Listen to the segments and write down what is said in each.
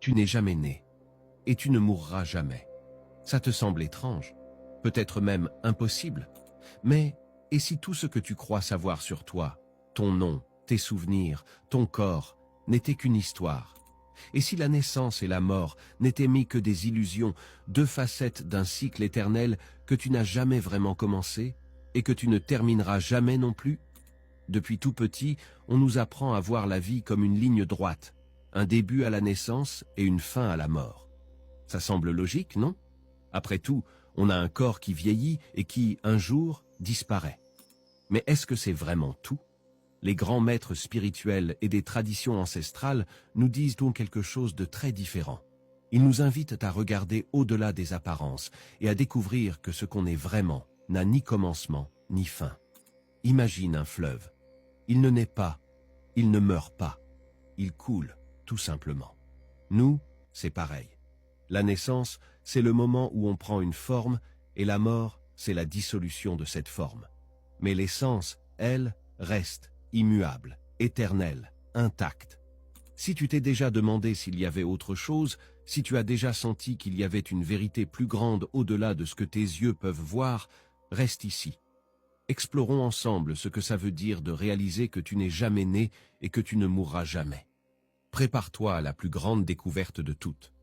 Tu n'es jamais né, et tu ne mourras jamais. Ça te semble étrange, peut-être même impossible. Mais, et si tout ce que tu crois savoir sur toi, ton nom, tes souvenirs, ton corps, n'était qu'une histoire? Et si la naissance et la mort n'étaient mis que des illusions, deux facettes d'un cycle éternel que tu n'as jamais vraiment commencé, et que tu ne termineras jamais non plus? Depuis tout petit, on nous apprend à voir la vie comme une ligne droite, un début à la naissance et une fin à la mort. Ça semble logique, non? Après tout, on a un corps qui vieillit et qui, un jour, disparaît. Mais est-ce que c'est vraiment tout? Les grands maîtres spirituels et des traditions ancestrales nous disent donc quelque chose de très différent. Ils nous invitent à regarder au-delà des apparences et à découvrir que ce qu'on est vraiment n'a ni commencement ni fin. Imagine un fleuve. Il ne naît pas, il ne meurt pas, il coule, tout simplement. Nous, c'est pareil. La naissance, c'est le moment où on prend une forme, et la mort, c'est la dissolution de cette forme. Mais l'essence, elle, reste immuable, éternelle, intacte. Si tu t'es déjà demandé s'il y avait autre chose, si tu as déjà senti qu'il y avait une vérité plus grande au-delà de ce que tes yeux peuvent voir, reste ici. Explorons ensemble ce que ça veut dire de réaliser que tu n'es jamais né et que tu ne mourras jamais. Prépare-toi à la plus grande découverte de toutes.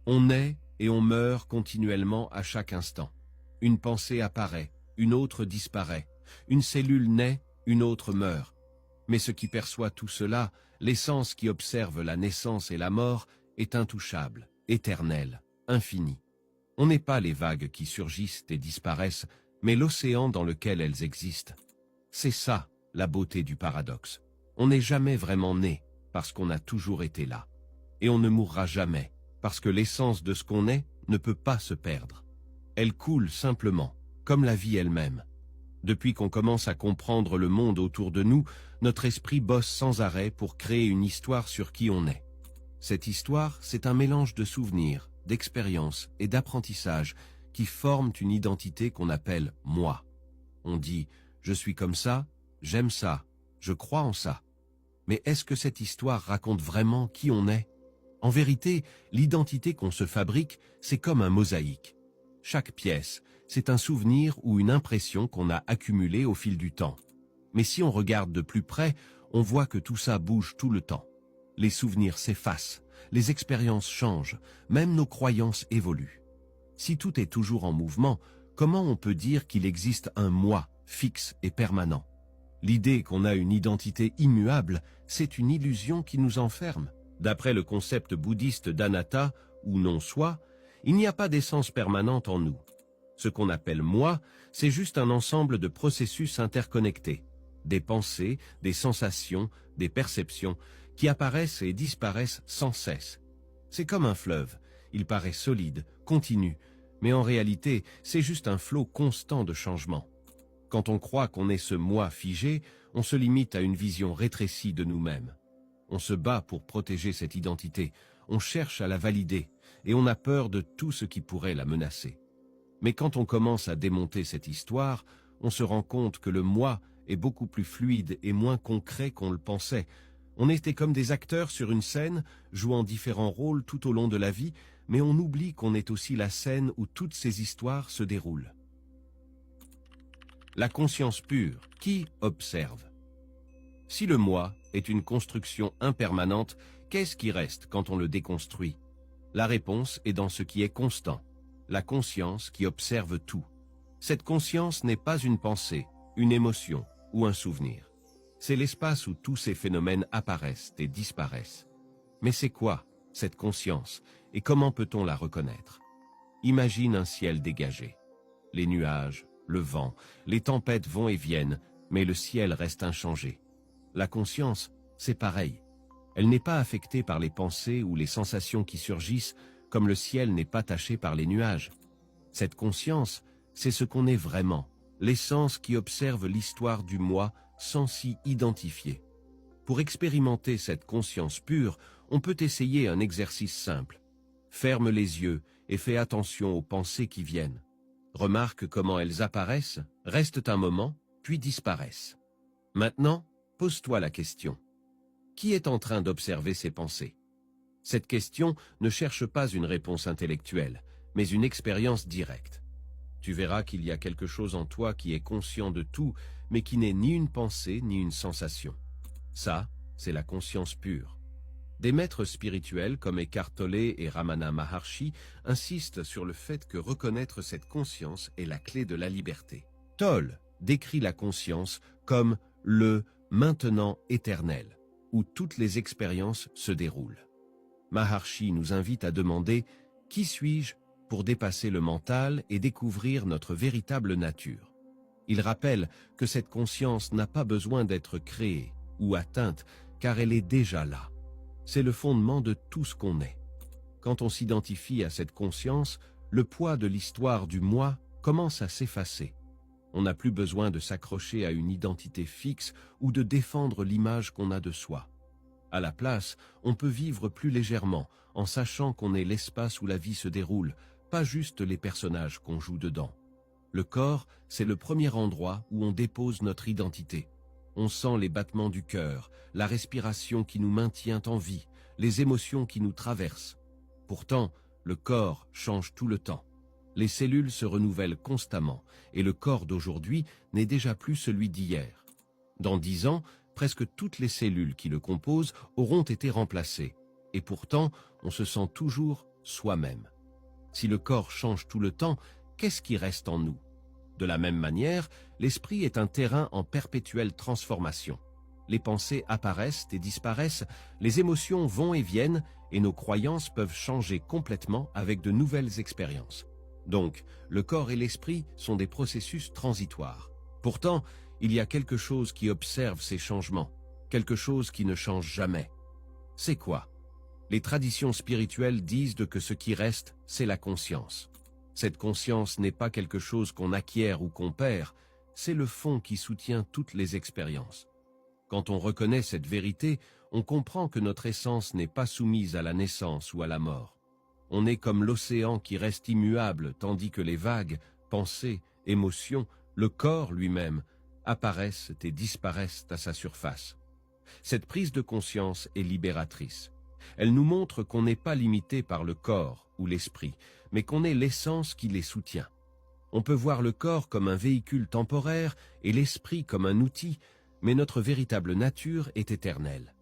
On naît et on meurt continuellement à chaque instant. Une pensée apparaît, une autre disparaît. Une cellule naît, une autre meurt. Mais ce qui perçoit tout cela, l'essence qui observe la naissance et la mort, est intouchable, éternelle, infinie. On n'est pas les vagues qui surgissent et disparaissent, mais l'océan dans lequel elles existent. C'est ça, la beauté du paradoxe. On n'est jamais vraiment né, parce qu'on a toujours été là. Et on ne mourra jamais, parce que l'essence de ce qu'on est ne peut pas se perdre. Elle coule simplement, comme la vie elle-même. Depuis qu'on commence à comprendre le monde autour de nous, notre esprit bosse sans arrêt pour créer une histoire sur qui on est. Cette histoire, c'est un mélange de souvenirs, d'expériences et d'apprentissages qui forment une identité qu'on appelle « moi ». On dit « je suis comme ça, j'aime ça, je crois en ça ». Mais est-ce que cette histoire raconte vraiment qui on est? En vérité, l'identité qu'on se fabrique, c'est comme un mosaïque. Chaque pièce, c'est un souvenir ou une impression qu'on a accumulée au fil du temps. Mais si on regarde de plus près, on voit que tout ça bouge tout le temps. Les souvenirs s'effacent, les expériences changent, même nos croyances évoluent. Si tout est toujours en mouvement, comment on peut dire qu'il existe un moi fixe et permanent? L'idée qu'on a une identité immuable, c'est une illusion qui nous enferme. D'après le concept bouddhiste d'anatta, ou non-soi, il n'y a pas d'essence permanente en nous. Ce qu'on appelle moi, c'est juste un ensemble de processus interconnectés, des pensées, des sensations, des perceptions, qui apparaissent et disparaissent sans cesse. C'est comme un fleuve, il paraît solide, continu, mais en réalité, c'est juste un flot constant de changements. Quand on croit qu'on est ce moi figé, on se limite à une vision rétrécie de nous-mêmes. On se bat pour protéger cette identité, on cherche à la valider, et on a peur de tout ce qui pourrait la menacer. Mais quand on commence à démonter cette histoire, on se rend compte que le moi est beaucoup plus fluide et moins concret qu'on le pensait. On était comme des acteurs sur une scène, jouant différents rôles tout au long de la vie, mais on oublie qu'on est aussi la scène où toutes ces histoires se déroulent. La conscience pure, qui observe? Si le moi est une construction impermanente, qu'est-ce qui reste quand on le déconstruit? La réponse est dans ce qui est constant, la conscience qui observe tout. Cette conscience n'est pas une pensée, une émotion ou un souvenir. C'est l'espace où tous ces phénomènes apparaissent et disparaissent. Mais c'est quoi, cette conscience, et comment peut-on la reconnaître? Imagine un ciel dégagé. Les nuages, le vent, les tempêtes vont et viennent, mais le ciel reste inchangé. La conscience, c'est pareil. Elle n'est pas affectée par les pensées ou les sensations qui surgissent, comme le ciel n'est pas taché par les nuages. Cette conscience, c'est ce qu'on est vraiment, l'essence qui observe l'histoire du moi sans s'y identifier. Pour expérimenter cette conscience pure, on peut essayer un exercice simple. Ferme les yeux et fais attention aux pensées qui viennent. Remarque comment elles apparaissent, restent un moment, puis disparaissent. Maintenant, pose-toi la question. Qui est en train d'observer ces pensées? Cette question ne cherche pas une réponse intellectuelle, mais une expérience directe. Tu verras qu'il y a quelque chose en toi qui est conscient de tout, mais qui n'est ni une pensée ni une sensation. Ça, c'est la conscience pure. Des maîtres spirituels comme Eckhart Tolle et Ramana Maharshi insistent sur le fait que reconnaître cette conscience est la clé de la liberté. Tolle décrit la conscience comme le « maintenant éternel », où toutes les expériences se déroulent. Maharshi nous invite à demander « Qui suis-je » pour dépasser le mental et découvrir notre véritable nature. Il rappelle que cette conscience n'a pas besoin d'être créée ou atteinte, car elle est déjà là. C'est le fondement de tout ce qu'on est. Quand on s'identifie à cette conscience, le poids de l'histoire du moi commence à s'effacer. On n'a plus besoin de s'accrocher à une identité fixe ou de défendre l'image qu'on a de soi. À la place, on peut vivre plus légèrement, en sachant qu'on est l'espace où la vie se déroule, pas juste les personnages qu'on joue dedans. Le corps, c'est le premier endroit où on dépose notre identité. On sent les battements du cœur, la respiration qui nous maintient en vie, les émotions qui nous traversent. Pourtant, le corps change tout le temps. Les cellules se renouvellent constamment et le corps d'aujourd'hui n'est déjà plus celui d'hier. Dans 10 ans, presque toutes les cellules qui le composent auront été remplacées. Et pourtant, on se sent toujours soi-même. Si le corps change tout le temps, qu'est-ce qui reste en nous? De la même manière, l'esprit est un terrain en perpétuelle transformation. Les pensées apparaissent et disparaissent, les émotions vont et viennent, et nos croyances peuvent changer complètement avec de nouvelles expériences. Donc, le corps et l'esprit sont des processus transitoires. Pourtant, il y a quelque chose qui observe ces changements, quelque chose qui ne change jamais. C'est quoi? Les traditions spirituelles disent que ce qui reste, c'est la conscience. Cette conscience n'est pas quelque chose qu'on acquiert ou qu'on perd, c'est le fond qui soutient toutes les expériences. Quand on reconnaît cette vérité, on comprend que notre essence n'est pas soumise à la naissance ou à la mort. On est comme l'océan qui reste immuable, tandis que les vagues, pensées, émotions, le corps lui-même, apparaissent et disparaissent à sa surface. Cette prise de conscience est libératrice. Elle nous montre qu'on n'est pas limité par le corps ou l'esprit, mais qu'on est l'essence qui les soutient. On peut voir le corps comme un véhicule temporaire et l'esprit comme un outil, mais notre véritable nature est éternelle.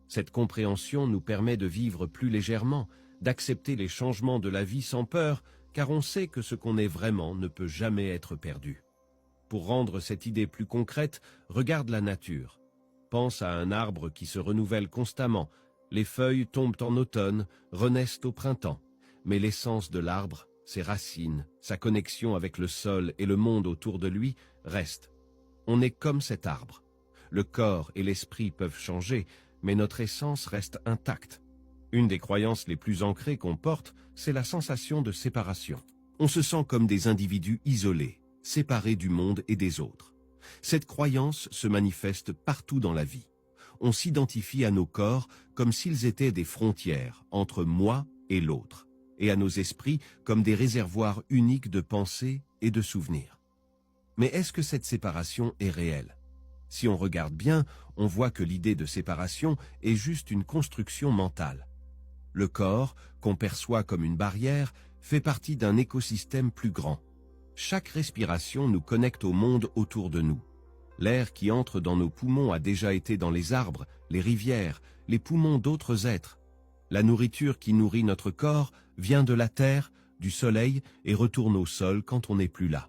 Cette compréhension nous permet de vivre plus légèrement, d'accepter les changements de la vie sans peur, car on sait que ce qu'on est vraiment ne peut jamais être perdu. Pour rendre cette idée plus concrète, regarde la nature. Pense à un arbre qui se renouvelle constamment. Les feuilles tombent en automne, renaissent au printemps. Mais l'essence de l'arbre, ses racines, sa connexion avec le sol et le monde autour de lui, reste. On est comme cet arbre. Le corps et l'esprit peuvent changer, mais notre essence reste intacte. Une des croyances les plus ancrées qu'on porte, c'est la sensation de séparation. On se sent comme des individus isolés, séparés du monde et des autres. Cette croyance se manifeste partout dans la vie. On s'identifie à nos corps comme s'ils étaient des frontières entre moi et l'autre, et à nos esprits comme des réservoirs uniques de pensées et de souvenirs. Mais est-ce que cette séparation est réelle? Si on regarde bien, on voit que l'idée de séparation est juste une construction mentale. Le corps, qu'on perçoit comme une barrière, fait partie d'un écosystème plus grand. Chaque respiration nous connecte au monde autour de nous. L'air qui entre dans nos poumons a déjà été dans les arbres, les rivières, les poumons d'autres êtres. La nourriture qui nourrit notre corps vient de la terre, du soleil et retourne au sol quand on n'est plus là.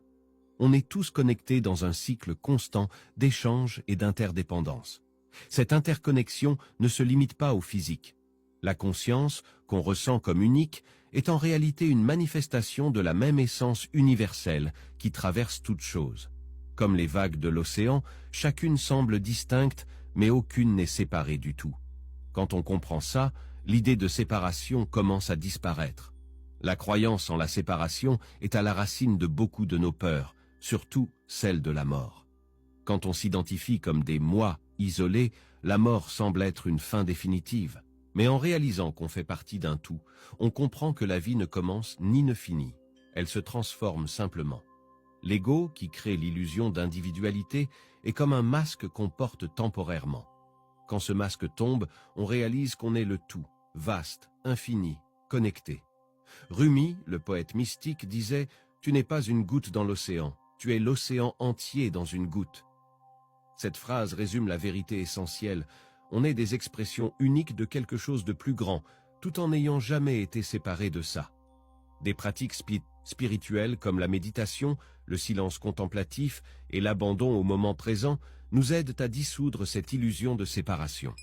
On est tous connectés dans un cycle constant d'échange et d'interdépendance. Cette interconnexion ne se limite pas au physique. La conscience, qu'on ressent comme unique, est en réalité une manifestation de la même essence universelle qui traverse toute chose. Comme les vagues de l'océan, chacune semble distincte, mais aucune n'est séparée du tout. Quand on comprend ça, l'idée de séparation commence à disparaître. La croyance en la séparation est à la racine de beaucoup de nos peurs, surtout celle de la mort. Quand on s'identifie comme des moi isolés, la mort semble être une fin définitive. Mais en réalisant qu'on fait partie d'un tout, on comprend que la vie ne commence ni ne finit. Elle se transforme simplement. L'ego, qui crée l'illusion d'individualité, est comme un masque qu'on porte temporairement. Quand ce masque tombe, on réalise qu'on est le tout, vaste, infini, connecté. Rumi, le poète mystique, disait « Tu n'es pas une goutte dans l'océan, tu es l'océan entier dans une goutte ». Cette phrase résume la vérité essentielle. On est des expressions uniques de quelque chose de plus grand, tout en n'ayant jamais été séparés de ça. Des pratiques spirituelles comme la méditation, le silence contemplatif et l'abandon au moment présent nous aident à dissoudre cette illusion de séparation.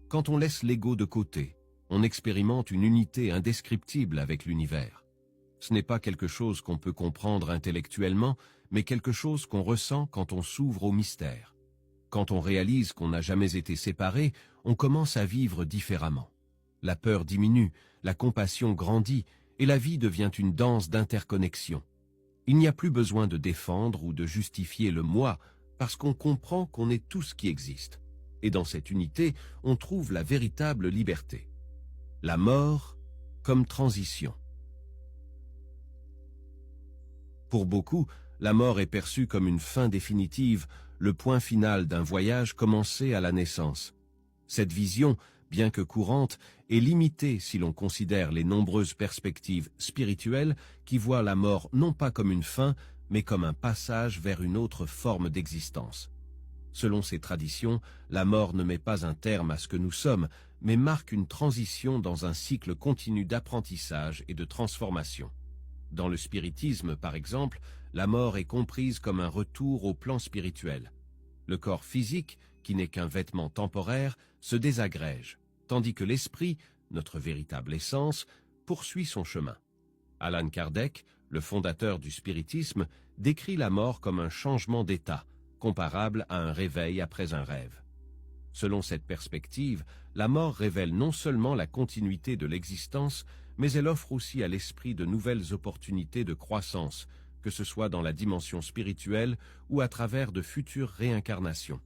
Quand on laisse l'ego de côté, on expérimente une unité indescriptible avec l'univers. Ce n'est pas quelque chose qu'on peut comprendre intellectuellement, mais quelque chose qu'on ressent quand on s'ouvre au mystère. Quand on réalise qu'on n'a jamais été séparés, on commence à vivre différemment. La peur diminue, la compassion grandit, et la vie devient une danse d'interconnexion. Il n'y a plus besoin de défendre ou de justifier le moi, parce qu'on comprend qu'on est tout ce qui existe. Et dans cette unité, on trouve la véritable liberté. La mort comme transition. Pour beaucoup, la mort est perçue comme une fin définitive, le point final d'un voyage commencé à la naissance. Cette vision, bien que courante, est limitée si l'on considère les nombreuses perspectives spirituelles qui voient la mort non pas comme une fin, mais comme un passage vers une autre forme d'existence. Selon ces traditions, la mort ne met pas un terme à ce que nous sommes, mais marque une transition dans un cycle continu d'apprentissage et de transformation. Dans le spiritisme, par exemple, la mort est comprise comme un retour au plan spirituel. Le corps physique, qui n'est qu'un vêtement temporaire, se désagrège, tandis que l'esprit, notre véritable essence, poursuit son chemin. Allan Kardec, le fondateur du spiritisme, décrit la mort comme un changement d'état, comparable à un réveil après un rêve. Selon cette perspective, la mort révèle non seulement la continuité de l'existence, mais elle offre aussi à l'esprit de nouvelles opportunités de croissance, que ce soit dans la dimension spirituelle ou à travers de futures réincarnations.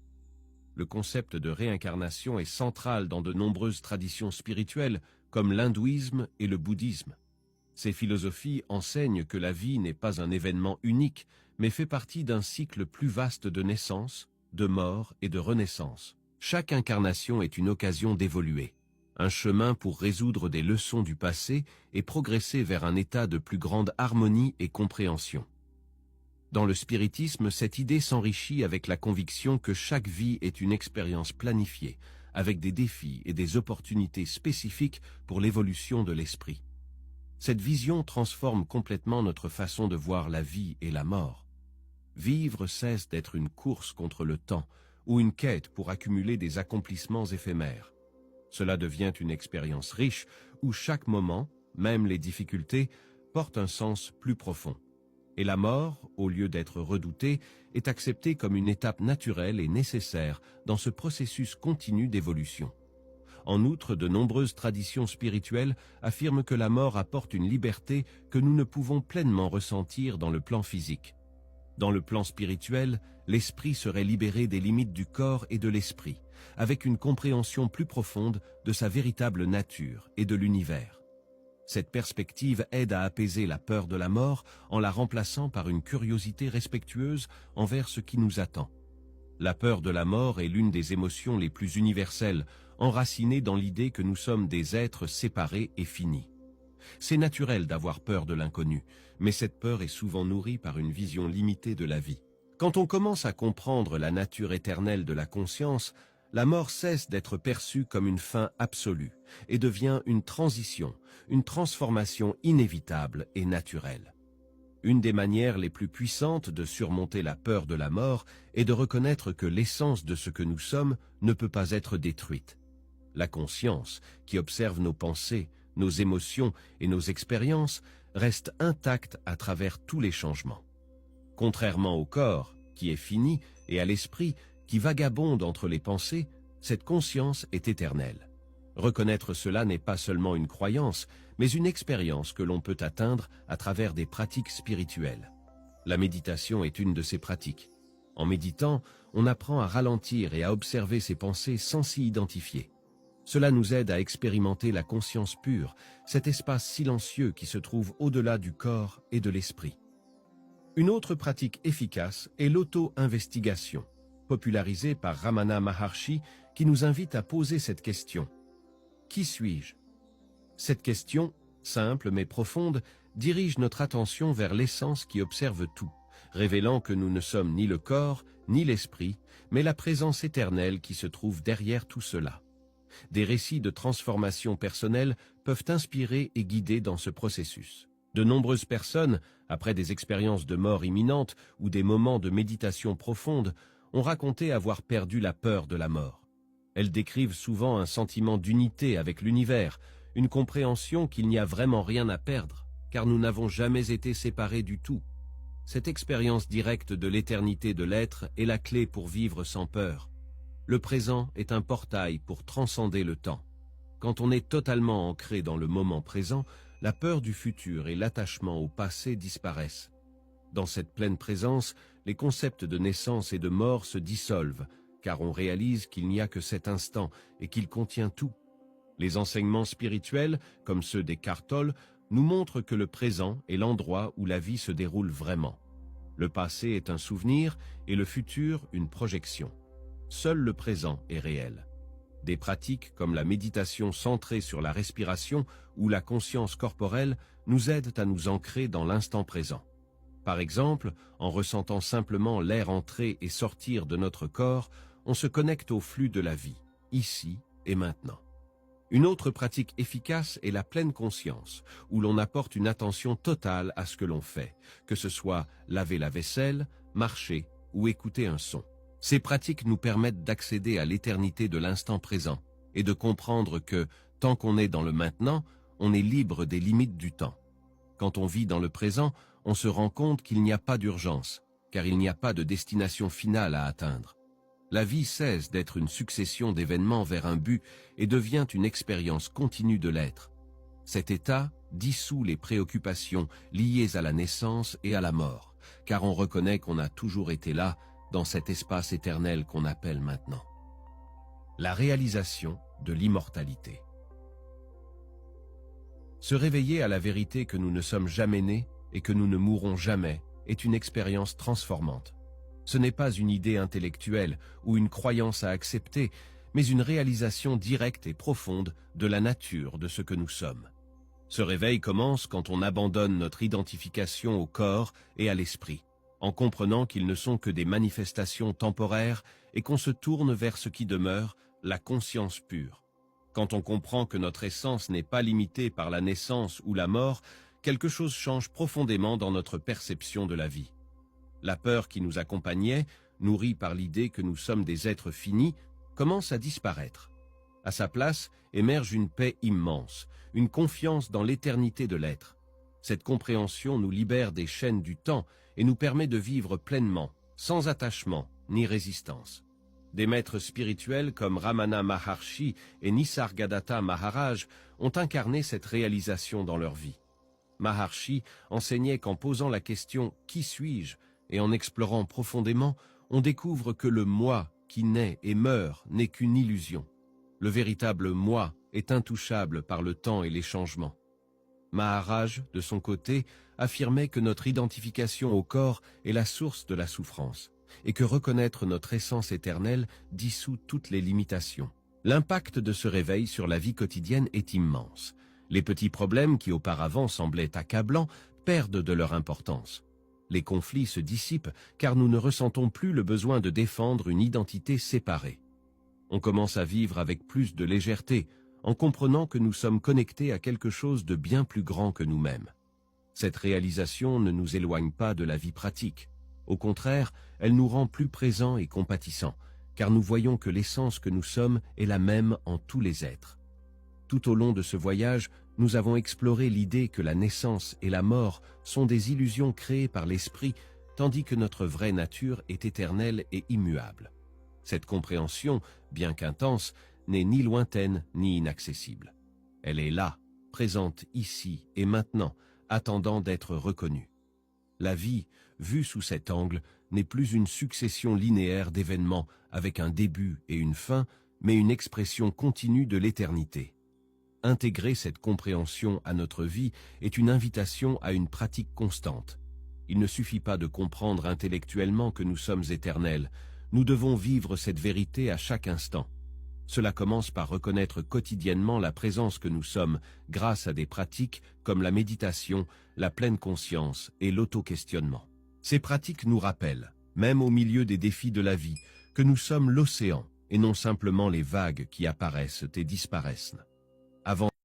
Le concept de réincarnation est central dans de nombreuses traditions spirituelles, comme l'hindouisme et le bouddhisme. Ces philosophies enseignent que la vie n'est pas un événement unique, mais fait partie d'un cycle plus vaste de naissance, de mort et de renaissance. Chaque incarnation est une occasion d'évoluer, un chemin pour résoudre des leçons du passé et progresser vers un état de plus grande harmonie et compréhension. Dans le spiritisme, cette idée s'enrichit avec la conviction que chaque vie est une expérience planifiée, avec des défis et des opportunités spécifiques pour l'évolution de l'esprit. Cette vision transforme complètement notre façon de voir la vie et la mort. Vivre cesse d'être une course contre le temps ou une quête pour accumuler des accomplissements éphémères. Cela devient une expérience riche où chaque moment, même les difficultés, porte un sens plus profond. Et la mort, au lieu d'être redoutée, est acceptée comme une étape naturelle et nécessaire dans ce processus continu d'évolution. En outre, de nombreuses traditions spirituelles affirment que la mort apporte une liberté que nous ne pouvons pleinement ressentir dans le plan physique. Dans le plan spirituel, l'esprit serait libéré des limites du corps et de l'esprit, avec une compréhension plus profonde de sa véritable nature et de l'univers. Cette perspective aide à apaiser la peur de la mort en la remplaçant par une curiosité respectueuse envers ce qui nous attend. La peur de la mort est l'une des émotions les plus universelles, enracinée dans l'idée que nous sommes des êtres séparés et finis. C'est naturel d'avoir peur de l'inconnu, mais cette peur est souvent nourrie par une vision limitée de la vie. Quand on commence à comprendre la nature éternelle de la conscience, la mort cesse d'être perçue comme une fin absolue et devient une transition, une transformation inévitable et naturelle. Une des manières les plus puissantes de surmonter la peur de la mort est de reconnaître que l'essence de ce que nous sommes ne peut pas être détruite. La conscience, qui observe nos pensées, nos émotions et nos expériences, reste intacte à travers tous les changements. Contrairement au corps, qui est fini, et à l'esprit, qui vagabonde entre les pensées, cette conscience est éternelle. Reconnaître cela n'est pas seulement une croyance, mais une expérience que l'on peut atteindre à travers des pratiques spirituelles. La méditation est une de ces pratiques. En méditant, on apprend à ralentir et à observer ses pensées sans s'y identifier. Cela nous aide à expérimenter la conscience pure, cet espace silencieux qui se trouve au-delà du corps et de l'esprit. Une autre pratique efficace est l'auto-investigation, popularisée par Ramana Maharshi, qui nous invite à poser cette question. Qui suis-je? Cette question, simple mais profonde, dirige notre attention vers l'essence qui observe tout, révélant que nous ne sommes ni le corps, ni l'esprit, mais la présence éternelle qui se trouve derrière tout cela. Des récits de transformation personnelle peuvent inspirer et guider dans ce processus. De nombreuses personnes, après des expériences de mort imminente ou des moments de méditation profonde, ont raconté avoir perdu la peur de la mort. Elles décrivent souvent un sentiment d'unité avec l'univers, une compréhension qu'il n'y a vraiment rien à perdre, car nous n'avons jamais été séparés du tout. Cette expérience directe de l'éternité de l'être est la clé pour vivre sans peur. Le présent est un portail pour transcender le temps. Quand on est totalement ancré dans le moment présent, la peur du futur et l'attachement au passé disparaissent. Dans cette pleine présence, les concepts de naissance et de mort se dissolvent, car on réalise qu'il n'y a que cet instant et qu'il contient tout. Les enseignements spirituels, comme ceux des Tolle, nous montrent que le présent est l'endroit où la vie se déroule vraiment. Le passé est un souvenir et le futur une projection. Seul le présent est réel. Des pratiques comme la méditation centrée sur la respiration ou la conscience corporelle nous aident à nous ancrer dans l'instant présent. Par exemple, en ressentant simplement l'air entrer et sortir de notre corps, on se connecte au flux de la vie, ici et maintenant. Une autre pratique efficace est la pleine conscience, où l'on apporte une attention totale à ce que l'on fait, que ce soit laver la vaisselle, marcher ou écouter un son. Ces pratiques nous permettent d'accéder à l'éternité de l'instant présent et de comprendre que, tant qu'on est dans le maintenant, on est libre des limites du temps. Quand on vit dans le présent, on se rend compte qu'il n'y a pas d'urgence, car il n'y a pas de destination finale à atteindre. La vie cesse d'être une succession d'événements vers un but et devient une expérience continue de l'être. Cet état dissout les préoccupations liées à la naissance et à la mort, car on reconnaît qu'on a toujours été là, dans cet espace éternel qu'on appelle maintenant. La réalisation de l'immortalité. Se réveiller à la vérité que nous ne sommes jamais nés et que nous ne mourrons jamais est une expérience transformante. Ce n'est pas une idée intellectuelle ou une croyance à accepter, mais une réalisation directe et profonde de la nature de ce que nous sommes. Ce réveil commence quand on abandonne notre identification au corps et à l'esprit, en comprenant qu'ils ne sont que des manifestations temporaires et qu'on se tourne vers ce qui demeure, la conscience pure. Quand on comprend que notre essence n'est pas limitée par la naissance ou la mort, quelque chose change profondément dans notre perception de la vie. La peur qui nous accompagnait, nourrie par l'idée que nous sommes des êtres finis, commence à disparaître. À sa place émerge une paix immense, une confiance dans l'éternité de l'être. Cette compréhension nous libère des chaînes du temps et nous permet de vivre pleinement, sans attachement ni résistance. Des maîtres spirituels comme Ramana Maharshi et Nisargadatta Maharaj ont incarné cette réalisation dans leur vie. Maharshi enseignait qu'en posant la question « Qui suis-je » et en explorant profondément, on découvre que le moi qui naît et meurt n'est qu'une illusion. Le véritable moi est intouchable par le temps et les changements. Maharaj, de son côté, affirmait que notre identification au corps est la source de la souffrance et que reconnaître notre essence éternelle dissout toutes les limitations. L'impact de ce réveil sur la vie quotidienne est immense. Les petits problèmes qui auparavant semblaient accablants perdent de leur importance. Les conflits se dissipent car nous ne ressentons plus le besoin de défendre une identité séparée. On commence à vivre avec plus de légèreté, en comprenant que nous sommes connectés à quelque chose de bien plus grand que nous-mêmes. Cette réalisation ne nous éloigne pas de la vie pratique. Au contraire, elle nous rend plus présents et compatissants, car nous voyons que l'essence que nous sommes est la même en tous les êtres. Tout au long de ce voyage, nous avons exploré l'idée que la naissance et la mort sont des illusions créées par l'esprit, tandis que notre vraie nature est éternelle et immuable. Cette compréhension, bien qu'intense, n'est ni lointaine ni inaccessible. Elle est là, présente ici et maintenant, attendant d'être reconnue. La vie, vue sous cet angle, n'est plus une succession linéaire d'événements avec un début et une fin, mais une expression continue de l'éternité. Intégrer cette compréhension à notre vie est une invitation à une pratique constante. Il ne suffit pas de comprendre intellectuellement que nous sommes éternels, nous devons vivre cette vérité à chaque instant. Cela commence par reconnaître quotidiennement la présence que nous sommes grâce à des pratiques comme la méditation, la pleine conscience et l'auto-questionnement. Ces pratiques nous rappellent, même au milieu des défis de la vie, que nous sommes l'océan et non simplement les vagues qui apparaissent et disparaissent.